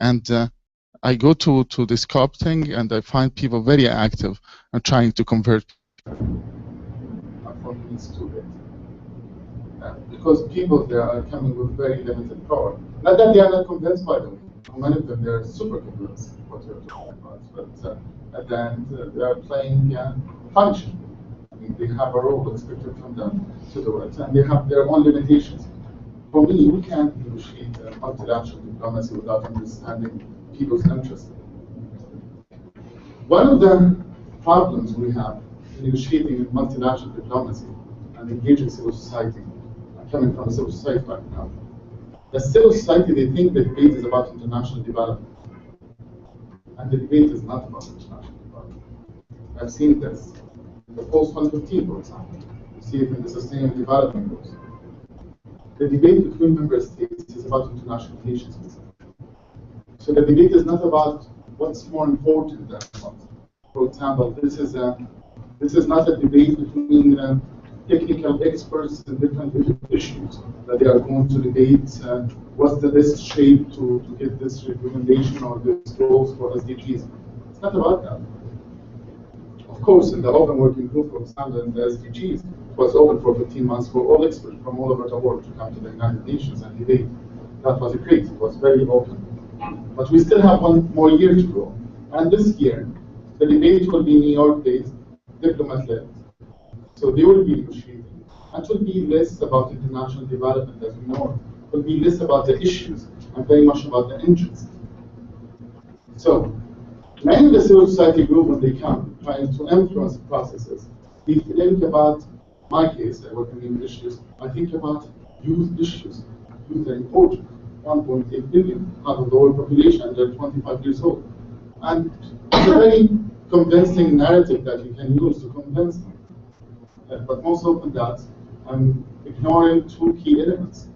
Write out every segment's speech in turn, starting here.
And I go to this COP thing, and I find people very active and trying to convert. For me, it's too late. Because people there are coming with very limited power. Not that they are not convinced, by the way. Many of them, they are super convinced what you're talking about. But at the end, they are playing function. I mean, they have a role expected from them to do it, and they have their own limitations. For me, we can't negotiate multilateral diplomacy without understanding people's interests. One of the problems we have in negotiating multilateral diplomacy and engaging civil society, I'm coming from a civil society background, the civil society, they think the debate is about international development. And the debate is not about international development. I've seen this in the post-115, for example. You see it in the Sustainable Development Goals. The debate between member states is about international relations. So the debate is not about what's more important than what. For example, this is not a debate between technical experts in different issues that they are going to debate what's the best shape to get this recommendation or this goals for SDGs. It's not about that. Of course, in the open working group, for example, in the SDGs, it was open for 15 months for all experts from all over the world to come to the United Nations and debate. That was great. It was very open. But we still have one more year to go. And this year, the debate will be New York-based, diplomat-led. So they will be negotiating. And it will be less about international development, as we know. It will be less about the issues and very much about the engines. So many of the civil society groups, when they come, trying to influence processes, they think about, my case, I work in youth issues, I think about youth issues. Youth are important. 1.8 billion out of the whole population, and they're 25 years old. And it's a very convincing narrative that you can use to convince them. But most often that, I'm ignoring two key elements.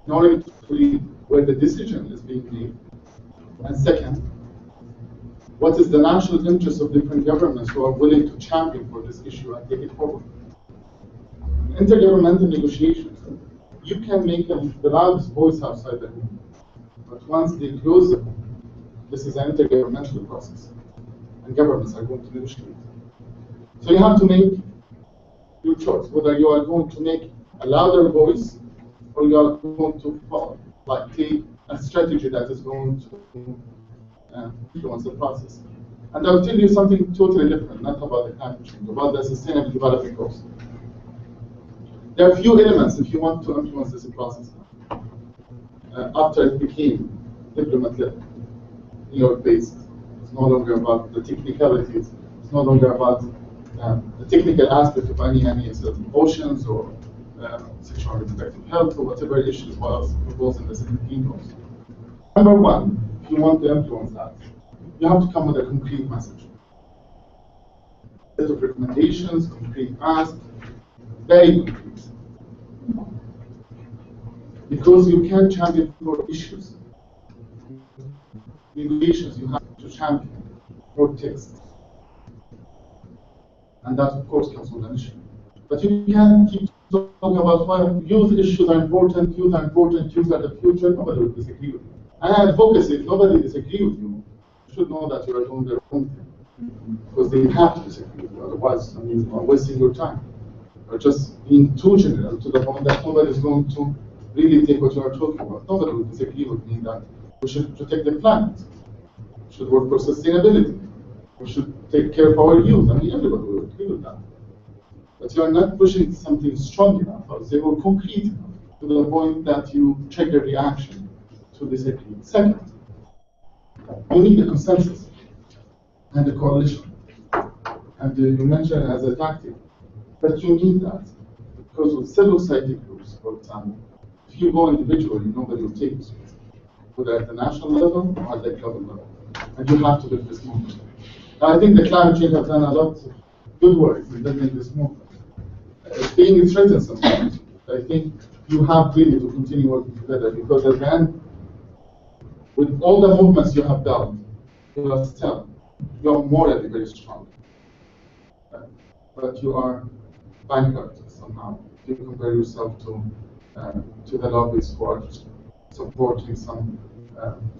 Ignoring where the decision is being made. And second, what is the national interest of different governments who are willing to champion for this issue and take it forward? Intergovernmental negotiations, you can make the loudest voice outside the room. But once they close the room, this is an intergovernmental process. And governments are going to negotiate. So you have to make your choice, whether you are going to make a louder voice or you are going to take a strategy that is going to influence the process. And I'll tell you something totally different, not about the climate change, about the Sustainable Development Goals. There are a few elements if you want to influence this process. After it became diplomat-led, New York-based, it's no longer about the technicalities. It's no longer about the technical aspect of any certain oceans or sexual and reproductive health or whatever issues was involved in the 17 goals. Number one, if you want to influence that, you have to come with a concrete message. A set of recommendations, concrete ask, very concrete. Because you can't champion for issues. Negotiations, you have to champion for text. And that, of course, comes with an issue. But you can't keep talking about why youth issues are important, youth are important, youth are the future. Nobody will disagree with you. And advocacy, if nobody disagrees with you, you should know that you are doing the wrong thing. Because they have to disagree with you. Otherwise, I mean, you are wasting your time. You're just being too general to the point that nobody is going to really take what you are talking about. Nobody will disagree with me that we should protect the planet. We should work for sustainability. We should take care of our youth. I mean, everybody will agree with that. But you are not pushing something strong enough or they were concrete enough to the point that you trigger reaction to disagree. Second, you need a consensus and a coalition. And you mentioned as a tactic, but you need that. Because with civil society groups, for example, if you go individually, nobody will take this, whether at the national level or at the global level. And you have to build this movement. I think the climate change has done a lot of good work in building this movement. It's being threatened sometimes. I think you have really to continue working together because at the end, with all the movements you have done, you are morally very strong. But you are bankrupt somehow if you compare yourself to the lobbies who are supporting some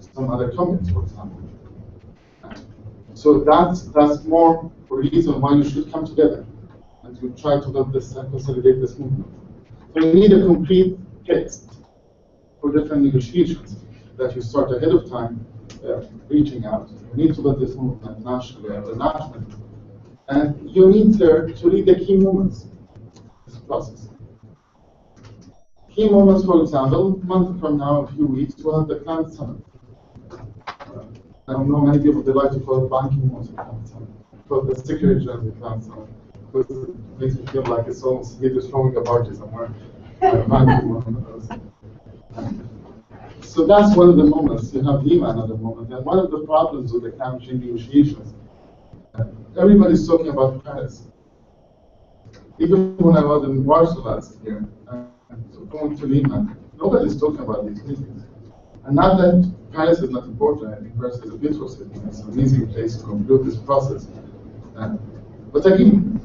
some other companies, for example. So that's more a reason why you should come together and to try to build this and consolidate this movement. So you need a complete text for different negotiations that you start ahead of time reaching out. You need to build this movement nationally and internationally. And you need to read the key moments of this process. Key moments, for example, a month from now, a few weeks, we'll have the climate summit. I don't know, many people, they like to call it banking most of the time. For the Secretary General climate summit, because it makes me feel like it's almost either throwing a party somewhere. So that's one of the moments. You have Lima another moment. And one of the problems with the climate change negotiations, everybody's talking about Paris. Even when I was in Warsaw last year, going to Lima, nobody's talking about these meetings. And not that Paris is not important. I think Paris is a beautiful city. It's an amazing place to conclude this process. But again,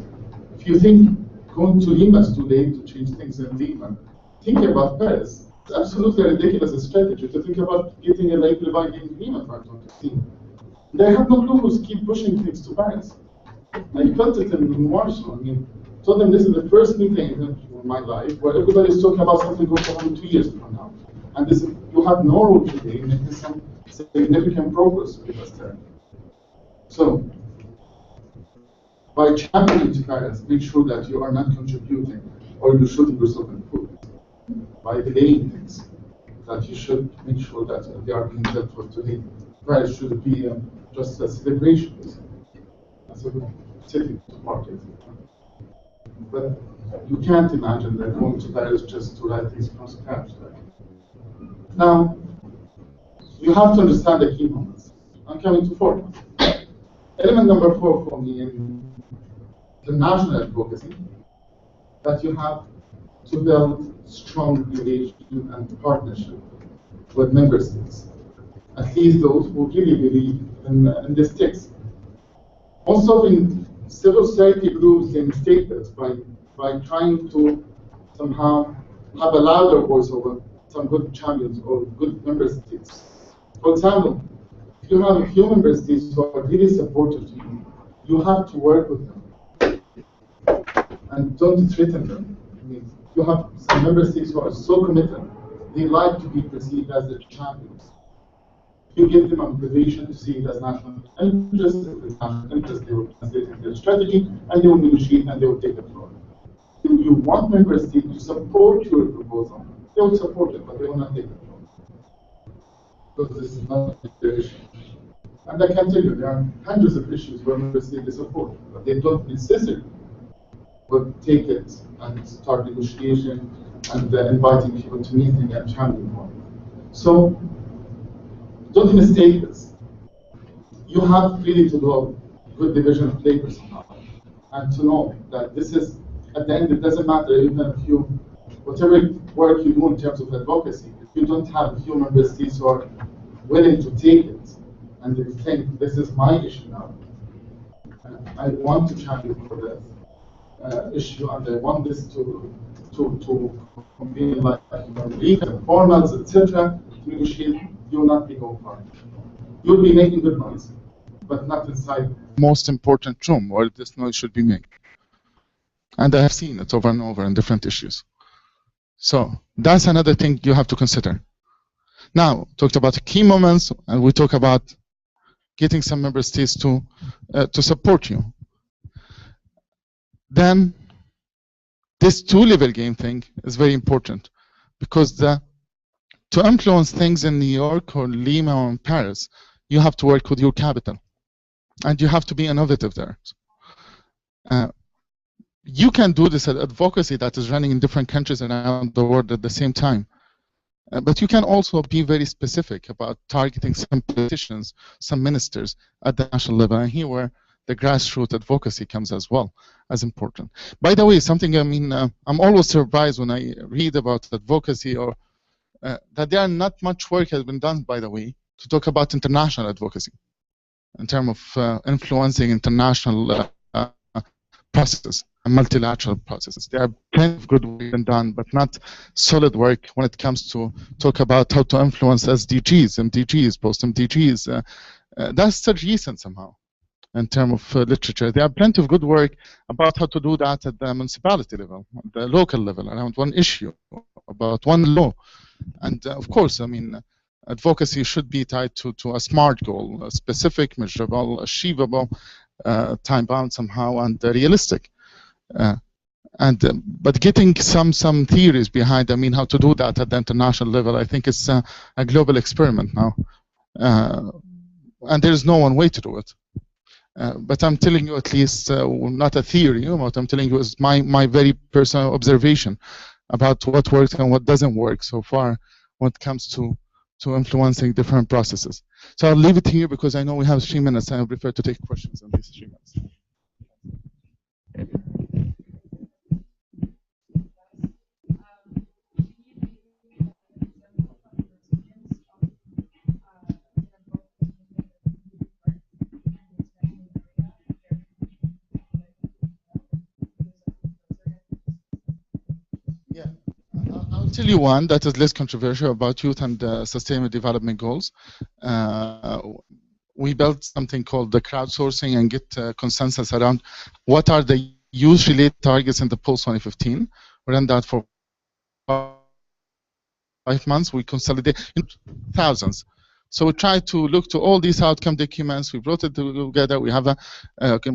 if you think going to Lima is too late to change things in Lima, thinking about Paris, it's absolutely ridiculous a strategy to think about getting a lake divide in Lima by 2015. They have no clue who's keep pushing things to Paris. I felt it in Warsaw. I mean, told them this is the first meeting in my life where everybody's talking about something going to happen 2 years from now. And this, you have no role today in making some significant progress with us there. So, by championing to Paris, make sure that you are not contributing or you're shooting yourself in the foot. By delaying things, that you should make sure that they are being dealt with today. Paris should be just a celebration, as a city to party. But you can't imagine that going to Paris just to write things from scratch. Now, you have to understand the key moments. I'm coming to 4. Element number 4 for me in the national advocacy, that you have to build strong relation and partnership with member states, at least those who really believe in this text. Also, in civil society groups, they mistake this by trying to somehow have a louder voice over some good champions or good member states. For example, if you have a few member states who are really supportive to you, you have to work with them and don't threaten them. I mean, you have some member states who are so committed, they like to be perceived as the champions. You give them a motivation to see it as national interest, they will translate in their strategy, and they will negotiate and they will take it forward. If you want member states to support your proposal, they will support it, but they will not take it forward. Because this is not their issue. And I can tell you, there are hundreds of issues where member states they support, but they don't necessarily would take it and start negotiation and inviting people to meeting and championing one. So don't mistake this. You have really to do a good division of labor somehow, and to know that this is, at the end, it doesn't matter even if you, whatever work you do in terms of advocacy, if you don't have a few member states who are willing to take it and they think this is my issue now, I want to champion for this issue, and I want this to convene like legal formats, etc. to negotiate, you will not be going far. You'll be making good noise, but not inside the most important room where this noise should be made. And I have seen it over and over in different issues. So that's another thing you have to consider. Now, talked about the key moments, and we talk about getting some member states to support you. Then this two-level game thing is very important, because to influence things in New York or Lima or in Paris, you have to work with your capital, and you have to be innovative there. You can do this at advocacy that is running in different countries around the world at the same time. But you can also be very specific about targeting some politicians, some ministers at the national level, and here where the grassroots advocacy comes as well as important. By the way, something, I mean, I'm always surprised when I read about advocacy or that there are not much work has been done, by the way, to talk about international advocacy in terms of influencing international processes and multilateral processes. There are plenty of good work been done, but not solid work when it comes to talk about how to influence SDGs, MDGs, post-MDGs. That's still recent somehow in terms of literature. There are plenty of good work about how to do that at the municipality level, at the local level, around one issue, about one law. And of course, I mean, advocacy should be tied to a SMART goal, a specific, measurable, achievable, time-bound somehow, and realistic. But getting some theories behind, I mean, how to do that at the international level, I think it's a global experiment now. And there's no one way to do it. But I'm telling you at least, not a theory, what I'm telling you is my very personal observation about what works and what doesn't work so far when it comes to influencing different processes. So I'll leave it here because I know we have 3 minutes and I prefer to take questions in these 3 minutes. I'll tell you one that is less controversial about youth and sustainable development goals. We built something called the crowdsourcing and get consensus around what are the youth-related targets in the post-2015. We ran that for 5 months. We consolidate thousands. So we tried to look to all these outcome documents. We brought it together. We have a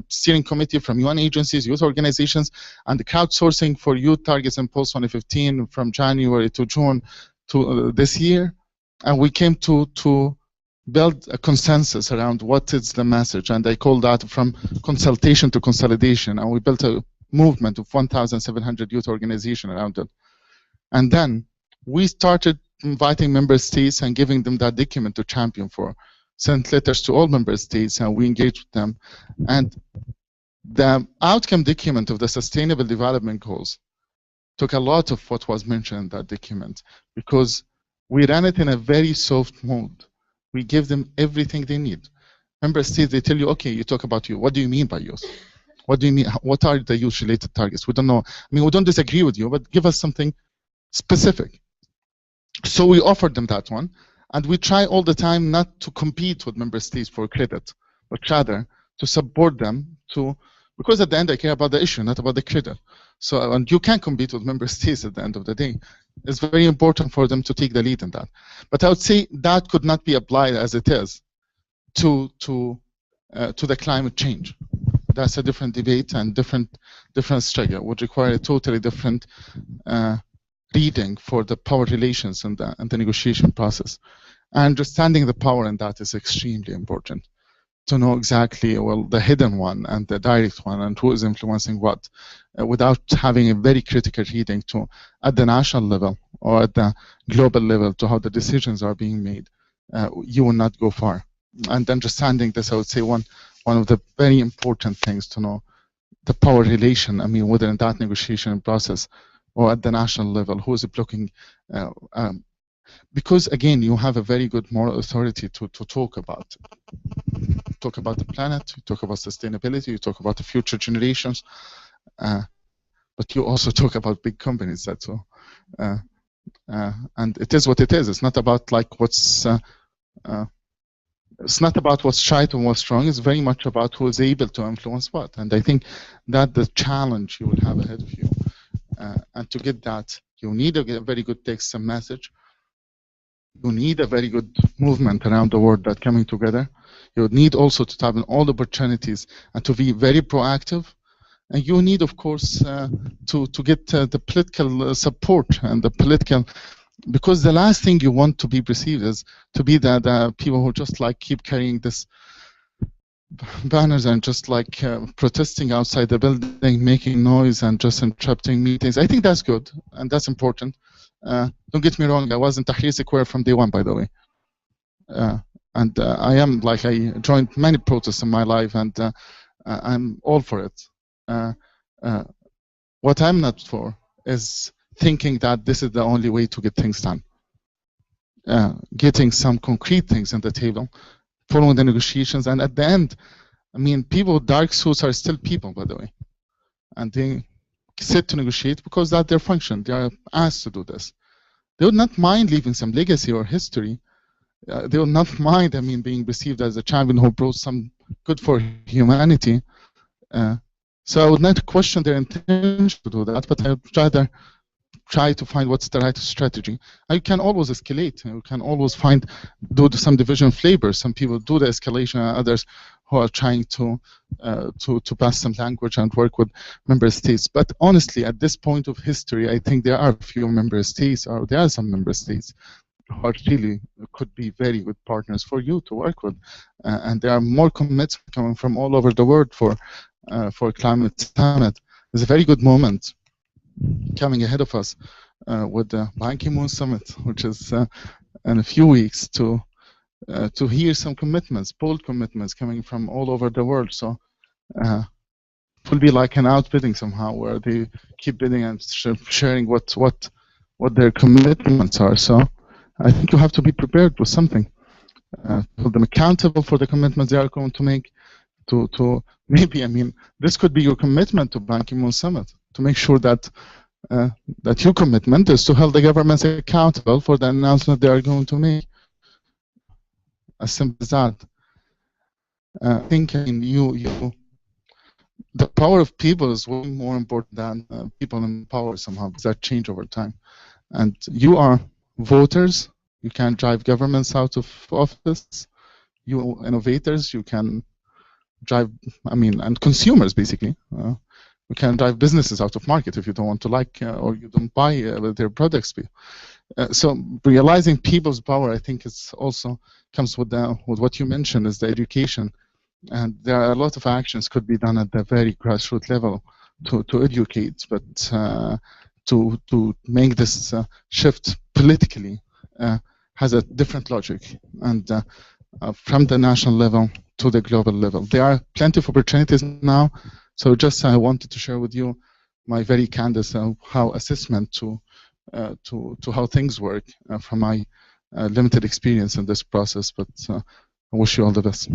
steering committee from UN agencies, youth organizations, and the crowdsourcing for youth targets in post-2015 from January to June to this year. And we came to build a consensus around what is the message. And I call that from consultation to consolidation. And we built a movement of 1,700 youth organizations around it. And then we started inviting member states and giving them that document to champion for. Sent letters to all member states and we engaged with them. And the outcome document of the Sustainable Development Goals took a lot of what was mentioned in that document because we ran it in a very soft mode. We give them everything they need. Member states, they tell you, okay, you talk about youth. What do you mean by youth? What do you mean? What are the youth-related targets? We don't know. I mean, we don't disagree with you, but give us something specific. So we offered them that one, and we try all the time not to compete with member states for credit, but rather to support them because at the end I care about the issue, not about the credit. So, and you can't compete with member states at the end of the day. It's very important for them to take the lead in that. But I would say that could not be applied as it is to the climate change. That's a different debate and different struggle. Would require a totally different reading for the power relations and the negotiation process. Understanding the power in that is extremely important to know exactly, well, the hidden one and the direct one and who is influencing what without having a very critical reading to at the national level or at the global level to how the decisions are being made. You will not go far. And understanding this, I would say one of the very important things to know the power relation, I mean, whether in that negotiation process or at the national level, who is blocking? Because again, you have a very good moral authority to talk about. Talk about the planet, you talk about sustainability, you talk about the future generations, but you also talk about big companies. That's all. And it is what it is. It's not about like what's. It's not about what's right and what's wrong. It's very much about who is able to influence what. And I think that the challenge you will have ahead of you. And to get that, you need a very good text and message. You need a very good movement around the world that coming together. You need also to tap in all the opportunities and to be very proactive. And you need, of course, to get the political support and the political, because the last thing you want to be perceived is to be the people who just like keep carrying this banners and just like protesting outside the building, making noise and just interrupting meetings. I think that's good and that's important. Don't get me wrong, I was in Tahrir Square from day one, by the way. And I am like, I joined many protests in my life and I'm all for it. What I'm not for is thinking that this is the only way to get things done. Getting some concrete things on the table, following the negotiations, and at the end, I mean, people with dark suits are still people, by the way. and they sit to negotiate because that's their function. They are asked to do this. They would not mind leaving some legacy or history. They would not mind, I mean, being perceived as a champion who brought some good for humanity. So I would not question their intention to do that, but I would rather try to find what's the right strategy. You can always escalate. You can always do some division flavors. Some people do the escalation, and others who are trying to pass some language and work with member states. But honestly, at this point of history, I think there are a few member states, or there are some member states who really could be very good partners for you to work with, and there are more commitments coming from all over the world for climate summit. It's a very good moment coming ahead of us with the Ban Ki-moon summit, which is in a few weeks, to hear some commitments, bold commitments coming from all over the world. So it will be like an outbidding somehow, where they keep bidding and sharing what their commitments are. So I think you have to be prepared with something, hold them accountable for the commitments they are going to make. To maybe, I mean, this could be your commitment to Ban Ki-moon summit, to make sure that that your commitment is to hold the governments accountable for the announcement they are going to make. As simple as that. I think, I mean, the power of people is way more important than people in power somehow, because that change over time. And you are voters. You can drive governments out of office. You innovators, you can drive, I mean, and consumers basically. We can drive businesses out of market if you don't want to like or you don't buy their products. So realizing people's power, I think, is also comes with what you mentioned, is the education, and there are a lot of actions could be done at the very grassroots level to educate, but to make this shift politically has a different logic, and from the national level to the global level. There are plenty of opportunities now, so just I wanted to share with you my very candid how assessment to how things work from my limited experience in this process, but I wish you all the best.